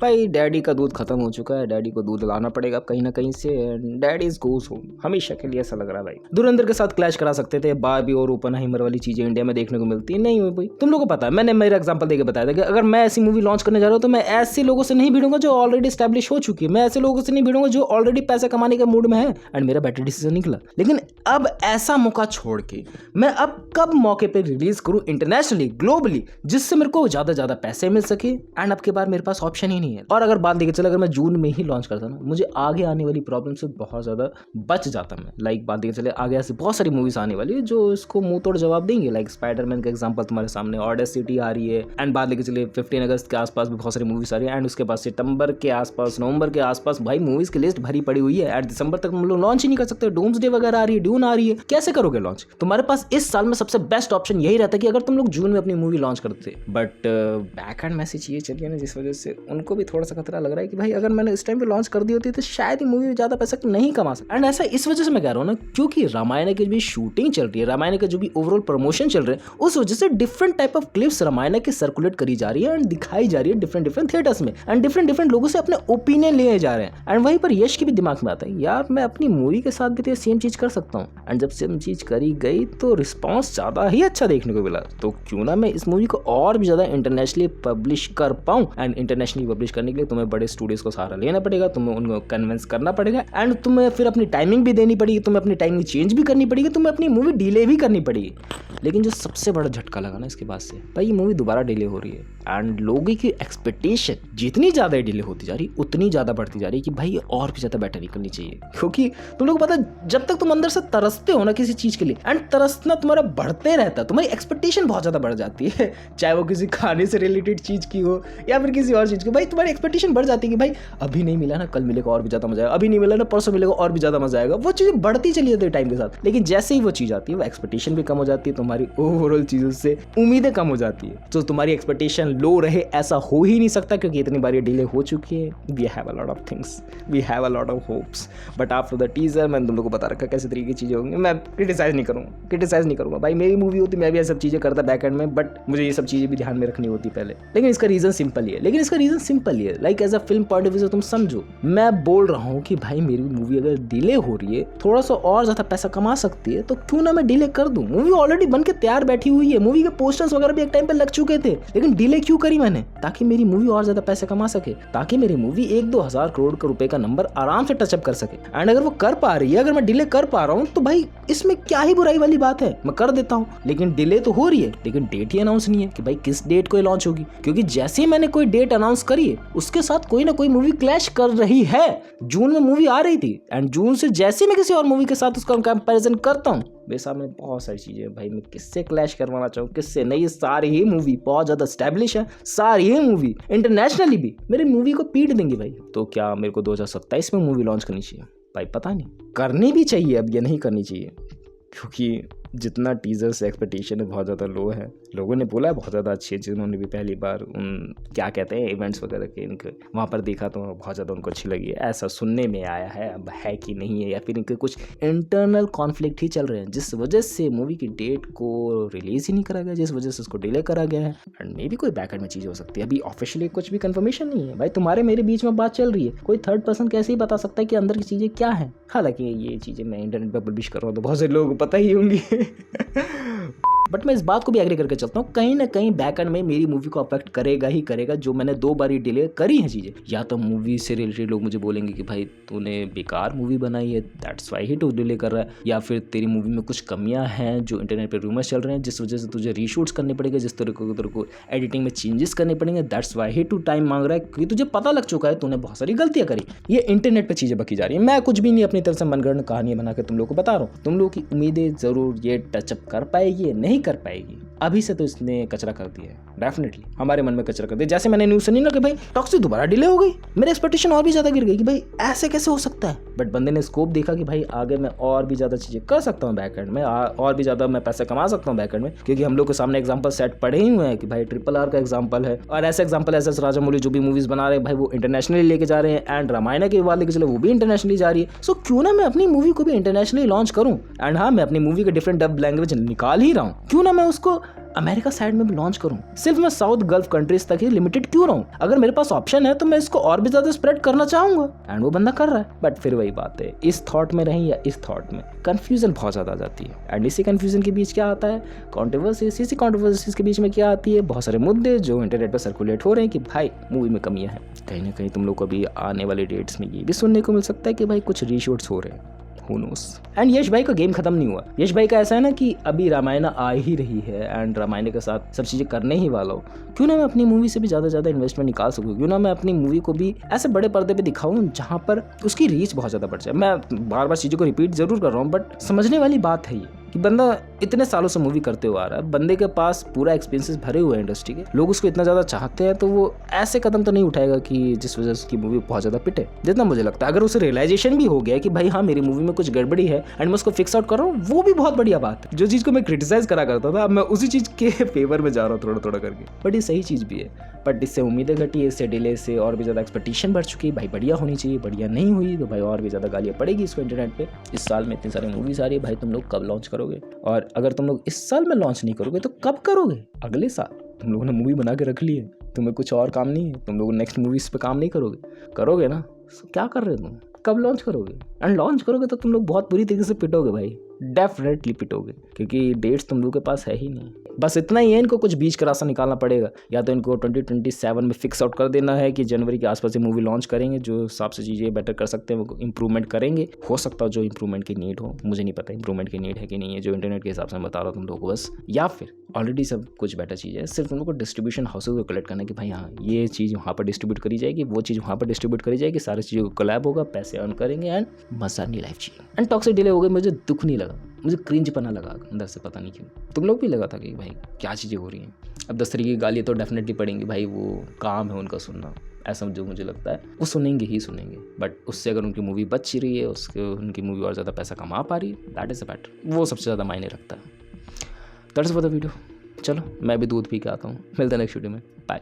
भाई डैडी का दूध खत्म हो चुका है, डैडी को दूध लाना पड़ेगा कहीं ना कहीं से। डैडी इज गोज होम, हमेशा के लिए ऐसा लग रहा है भाई। धुरंधर के साथ क्लैश करा सकते थे, बारबी और ओपेनहाइमर वाली चीजें इंडिया में देखने को मिलती नहीं हुई भाई। तुम लोगों को पता है, मैंने मेरा एग्जांपल देके बताया था कि अगर मैं ऐसी मूवी लॉन्च करने जा रहा हूँ तो मैं ऐसे लोगों से नहीं भिड़ूंगा जो ऑलरेडी स्टैब्लिश हो चुकी है, मैं ऐसे लोगों से नहीं भिड़ूंगा जो ऑलरेडी पैसा कमाने के मूड में है। एंड मेरा बेटर डिसीजन निकला। लेकिन अब ऐसा मौका छोड़ के मैं अब कब मौके पे रिलीज करूं इंटरनेशनली, ग्लोबली, जिससे मेरे को ज्यादा पैसे मिल सके। एंड अब के बाद मेरे पास ऑप्शन ही नहीं है। और अगर बात देखे चले, अगर मैं जून में ही लॉन्च करता ना, मुझे आगे आने वाली प्रॉब्लम से बहुत ज्यादा बच जाता मैं। लाइक बात देखे चले, आगे ऐसी बहुत सारी मूवीज आने वाली है जो इसको मुंह तोड़ जवाब देंगे। लाइक स्पाइडरमैन का एग्जांपल तुम्हारे सामने, ऑडेसिटी आ रही है। एंड बात लेके चले 15 अगस्त के आसपास भी बहुत सारी मूवीज आ रही है। एंड उसके बाद सितंबर के आसपास, नवंबर के आसपास भाई मूवीज की लिस्ट भरी पड़ी हुई है। एंड दिसंबर तक हम लोग लॉन्च ही नहीं कर सकते। डूम्सडे वगैरह आ रही है, ड्यून आ रही है, कैसे करोगे लॉन्च? तुम्हारे पास इस साल में सबसे बेस्ट ऑप्शन यही रहता है कि अगर तुम लोग जून में अपनी मूवी लॉन्च करते। बट बैक एंड मैसेज ये चलिए ना, जिस वजह से उनको भी थोड़ा सा खतरा लग रहा है कि भाई अगर मैंने इस टाइम पे लॉन्च कर दी होती तो शायद ये मूवी ज्यादा पैसा नहीं कमा सकती। एंड ऐसा इस वजह से मैं कह रहा हूँ ना, क्योंकि रामायण की भी शूटिंग चल रही है, रामायण का जो भी ओवरऑल प्रमोशन चल रहे हैं, उस वजह से different type of clips Ramayan के सर्कुलेट करी जा रही है एंड दिखाई जा रही है डिफरेंट थिएटर्स में। एंड डिफरेंट लोगों से अपने ओपिनियन लिए जा रहे हैं। एंड वहीं पर यश के भी दिमाग में आता है, यार मैं अपनी मूवी के साथ भी तो सेम चीज कर सकता हूँ। एंड जब सेम चीज करी गई तो रिस्पॉन्स ज्यादा ही अच्छा देखने को मिला, तो क्यों ना मैं इस मूवी को और भी ज्यादा इंटरनेशनली पब्लिश कर पाऊं। एंड इंटरनेशनली पब्लिश करने के लिए तुम्हें बड़े स्टूडियोज को सहारा लेना पड़ेगा, तुम्हें उनको कन्विंस करना पड़ेगा। एंड तुम्हें फिर अपनी टाइमिंग भी देनी पड़ेगी, तुम्हें अपनी टाइमिंग चेंज भी करनी पड़ेगी, तुम्हें अपनी मूवी डिले भी करनी पड़ेगी। लेकिन जो सबसे बड़ा झटका लगा ना इसके बाद से, भाई ये मूवी दोबारा डिले हो रही है। एंड लोगों की एक्सपेक्टेशन जितनी ज्यादा डिले होती जा रही उतनी ज्यादा बढ़ती जा रही है कि भाई और भी ज्यादा बेटर निकलनी चाहिए। क्योंकि तुम लोग पता है, जब तक तुम अंदर से तरसते हो ना किसी चीज के लिए, एंड तरसना तुम्हारा बढ़ते रहता है, तुम्हारी एक्सपेक्टेशन बहुत ज्यादा बढ़ जाती है। चाहे वो किसी खाने से रिलेटेड चीज की हो या फिर किसी और चीज की, भाई तुम्हारी एक्सपेक्टेशन बढ़ जाती है कि भाई अभी नहीं मिला ना, कल मिलेगा और भी ज्यादा मजा आएगा, अभी नहीं मिला ना, परसों मिलेगा और भी ज्यादा मजा आएगा। वो चीजें बढ़ती चली जाती है टाइम के साथ। लेकिन जैसे ही वो चीज आती है, वो एक्सपेक्टेशन भी कम हो जाती है, तुम्हारी ओवरऑल चीजों से उम्मीदें कम हो जाती है। तो तुम्हारी एक्सपेक्टेशन लो रहे ऐसा हो ही नहीं सकता, क्योंकि इतनी बार ये डिले हो चुकी है। We have a lot of things, we have a lot of hopes, but after the teaser मैंने तुम लोगों को बता रखा कैसे तरीके की चीजें होंगी। मैं क्रिटिसाइज नहीं करूंगा भाई, मेरी मूवी होती मैं भी ये सब चीजें करता बैक एंड में, बट मुझे ये सब चीजें भी ध्यान में रखनी होती पहले। लेकिन इसका रीजन सिंपल ही है, like as a film point of view से तुम समझो, मैं बोल रहा हूँ कि भाई मेरी मूवी अगर डिले हो रही है, थोड़ा सा और ज्यादा पैसा कमा सकती है, तो क्यों ना मैं डिले कर दूं। मूवी ऑलरेडी बन के तैयार बैठी हुई है, मूवी के पोस्टर्स वगैरह भी एक टाइम पे लग चुके थे, लेकिन डिले क्यों करी मैंने? ताकि मेरी मूवी और ज्यादा पैसे कमा सके, ताकि मेरी मूवी 1-2 हजार करोड़ के रुपए का नंबर आराम से टचअप कर सके। एंड अगर वो कर पा रही है, अगर मैं डिले कर पा रहा हूँ, तो भाई इसमें क्या ही बुराई वाली बात है, मैं कर देता हूँ। लेकिन डिले तो हो रही है, लेकिन डेट ही अनाउंस नहीं है कि भाई किस डेट को लॉन्च होगी। क्योंकि जैसे ही मैंने कोई डेट अनाउंस करी है, उसके साथ कोई ना कोई मूवी क्लैश कर रही है। जून में मूवी आ रही थी, एंड जून से जैसे मैं किसी और मूवी के साथ उसका कंपैरिजन करता हूँ, बेसा में बहुत सारी चीजें भाई, मैं किससे क्लैश करवाना चाहूँ किससे नहीं। सारी ही मूवी बहुत ज्यादा स्टैब्लिश है, सारी ही मूवी इंटरनेशनली भी मेरी मूवी को पीट देंगी भाई। तो क्या मेरे को 2027 में मूवी लॉन्च करनी चाहिए? भाई पता नहीं, करनी भी चाहिए अब, ये नहीं करनी चाहिए। क्योंकि जितना टीजर से एक्सपेक्टेशन है बहुत ज़्यादा लो है। लोगों ने बोला है बहुत ज़्यादा अच्छी है, जिन्होंने भी पहली बार उन क्या कहते हैं इवेंट्स वगैरह के इनके वहाँ पर देखा तो बहुत ज़्यादा उनको अच्छी लगी है, ऐसा सुनने में आया है। अब है कि नहीं है, या फिर इनके कुछ इंटरनल कॉन्फ्लिक्ट ही चल रहे हैं, जिस वजह से मूवी की डेट को रिलीज ही नहीं करा गया, जिस वजह से उसको डिले करा गया है। एंड मे भी कोई बैकएंड में चीज़ हो सकती है, अभी ऑफिशियली कुछ भी कंफर्मेशन नहीं है भाई। तुम्हारे मेरे बीच में बात चल रही है, कोई थर्ड पर्सन कैसे ही बता सकता है कि अंदर की चीज़ें क्या है। हालांकि ये चीज़ें मैं इंटरनेट पर पब्लिश कर रहा हूँ तो बहुत से लोगों को पता ही होंगी। बट मैं इस बात को भी एग्री करके चलता हूँ, कहीं ना कहीं बैकएंड में मेरी मूवी को अफेक्ट करेगा ही करेगा। जो मैंने 2 बार डिले करी हैं चीज़ें, या तो मूवी से रिलेटेड लोग मुझे बोलेंगे कि भाई तूने बेकार मूवी बनाई है, दैट्स वाई ही तू डिले कर रहा है, या फिर तेरी मूवी में कुछ कमियां हैं जो इंटरनेट पे रूमर्स चल रहे हैं, जिस वजह से तुझे रीशूट्स करने पड़ेंगे, जिस तरह को एडिटिंग में चेंजेस करने पड़ेंगे, दैट्स वाई ही तू टाइम मांग रहा है, क्योंकि तुझे पता लग चुका है तूने बहुत सारी गलतियां करी। ये इंटरनेट पर चीज़ें बकी जा रही है, मैं कुछ भी नहीं अपनी तरफ से मनगढ़ंत कहानियां बना के तुम लोग को बता रहा हूँ। तुम लोग की उम्मीदें जरूर ये टचअप कर पाएगी, नहीं कर पाएगी। अभी से तो इसने कचरा कर दिया है, डेफिनेटली हमारे मन में कचरा कर दिया। जैसे मैंने न्यूज़ सुनी ना कि भाई टॉक्सिक दोबारा डिले हो गई, मेरी एक्सपेक्टेशन और भी ज़्यादा गिर गई कि भाई ऐसे कैसे हो सकता है। बट बंदे ने स्कोप देखा कि भाई आगे मैं और भी ज़्यादा चीज़ें कर सकता हूँ बैकएंड में, और भी ज़्यादा मैं पैसे कमा सकता हूँ बैकएंड में, क्योंकि हम लोग के सामने एग्जाम्पल सेट पड़े ही हुए हैं कि भाई RRR का एग्जाम्पल है, और ऐसे एग्जाम्पल एस राजामौली जो भी मूवीज़ बना रहे हैं भाई वो इंटरनेशनली लेके जा रहे हैं, एंड रामायण के बाद लेके चले वो भी इंटरनेशनली जा रही है। सो क्यों ना मैं अपनी मूवी को भी इंटरनेशनली लॉन्च करूँ। एंड हाँ, मैं अपनी मूवी के डिफरेंट डब लैंग्वेज निकाल ही रहा हूँ, क्यों ना मैं उसको अमेरिका साइड में भी लॉन्च करूं? सिर्फ मैं साउथ गल्फ कंट्रीज तक ही लिमिटेड क्यों रहूं? अगर मेरे पास ऑप्शन है तो मैं इसको और भी ज्यादा स्प्रेड करना चाहूंगा। एंड वो बंदा कर रहा है। बट फिर वही बात है, इस थॉट में रहें या इस थॉट में, कंफ्यूजन बहुत ज्यादा आ जाती है। एंड इसी कंफ्यूजन के बीच क्या आता है, कॉन्ट्रोवर्सीज। इसी कॉन्ट्रोवर्सीज के बीच में क्या आती है, बहुत सारे मुद्दे जो इंटरनेट पर सर्कुलेट हो रहे हैं कि भाई मूवी में कमियां हैं। कहीं ना कहीं तुम लोग को अभी आने वाले डेट्स में ये भी सुनने को मिल सकता है कि भाई कुछ रीशूट्स हो रहे हैं। Who knows? एंड यश भाई का गेम खत्म नहीं हुआ। यश भाई का ऐसा है ना कि अभी रामायण आ ही रही है एंड रामायण के साथ सब चीज़ें करने ही वाला हूँ। क्यों ना मैं अपनी मूवी से भी ज़्यादा इन्वेस्टमेंट निकाल सकूँ, क्यों ना मैं अपनी मूवी को भी ऐसे बड़े पर्दे पे दिखाऊँ जहाँ पर उसकी रीच बहुत ज़्यादा बढ़ जाए। मैं बार बार चीज़ों को रिपीट ज़रूर कर रहा हूँ, बट समझने वाली बात है ये कि बंदा इतने सालों से मूवी करते हुआ आ रहा है, बंदे के पास पूरा एक्सपीरियंसेस भरे हुए हैं इंडस्ट्री के, लोग उसको इतना ज़्यादा चाहते हैं, तो वो ऐसे कदम तो नहीं उठाएगा कि जिस वजह से उसकी मूवी बहुत ज़्यादा पिटे। जितना मुझे लगता है अगर उसे रियलाइजेशन भी हो गया कि भाई हाँ मेरी मूवी में कुछ गड़बड़ी है एंड मैं उसको फिक्स आउट कर रहा हूँ, वो भी बहुत बढ़िया बात है। जो चीज़ को मैं क्रिटिसाइज करा करता था, अब मैं उसी चीज़ के फेवर में जा रहा हूँ थोड़ा करके। बट ये सही चीज़ भी है, बट इससे उम्मीदें घटी, इससे डिले से और भी ज़्यादा एक्सपेक्टेशन बढ़ चुकी है। भाई बढ़िया होनी चाहिए, बढ़िया नहीं हुई तो भाई और भी ज़्यादा गालियाँ पड़ेगी इसको इंटरनेट पे। इस साल में इतनी सारी मूवीज आ रही है, भाई तुम लोग कब लॉन्च करोगे? और अगर तुम लोग इस साल में लॉन्च नहीं करोगे तो कब करोगे? अगले साल? तुम लोगों ने मूवी बना के रख ली है, तुम्हें कुछ और काम नहीं है, तुम लोग नेक्स्ट मूवीज पे काम नहीं करोगे ना? क्या कर रहे हो तुम? कब लॉन्च करोगे? एंड लॉन्च करोगे तो तुम लोग बहुत बुरी तरीके से पिटोगे भाई, डेफिनेटली पिटोगे, क्योंकि डेट्स तुम लोग के पास है ही नहीं। बस इतना ही है, इनको कुछ बीच का रास्ता निकालना पड़ेगा। या तो इनको 2027 में फिक्स आउट कर देना है कि जनवरी के आसपास ये मूवी लॉन्च करेंगे, जो हिसाब से चीज़ें बेटर कर सकते हैं वो इंप्रूवमेंट करेंगे। हो सकता है जो इंप्रूवमेंट की नीड हो, मुझे नहीं पता इंप्रूवमेंट की नीड है कि नहीं है, जो इंटरनेट के हिसाब से मैं बता रहा हूँ तुम लोगों को बस। या फिर ऑलरेडी सब कुछ बेटर चीज़ है, सिर्फ तुम लोग को डिस्ट्रीब्यूशन हाउसेज को कलेक्ट करना है कि भाई हाँ ये चीज़ वहाँ पर डिस्ट्रीब्यूट करी जाएगी, वो चीज़ वहाँ पर डिस्ट्रीब्यूट करी जाएगी, सारी चीज़ों को कोलैब होगा, पैसे अर्न करेंगे एंड मजा नहीं लाइफ चाहिए। एंड टॉक्सिक डिले हो गए, मुझे दुख नहीं लगा, मुझे क्रिंज पना लगा अंदर से, पता नहीं क्यों। तुम लोग भी लगा था कि भाई क्या चीज़ें हो रही हैं। अब 10 तरीके की गालियाँ तो डेफिनेटली पड़ेंगी भाई, वो काम है उनका सुनना, ऐसा जो मुझे लगता है वो सुनेंगे ही सुनेंगे। बट उससे अगर उनकी मूवी बच रही है, उसके उनकी मूवी और ज़्यादा पैसा कमा पा रही है, दैट इज़ अ बेटर, वो सबसे ज़्यादा मायने रखता है। That's for the video. चलो मैं भी दूध पी के आता हूँ, मिलते हैं नेक्स्ट वीडियो में, बाय।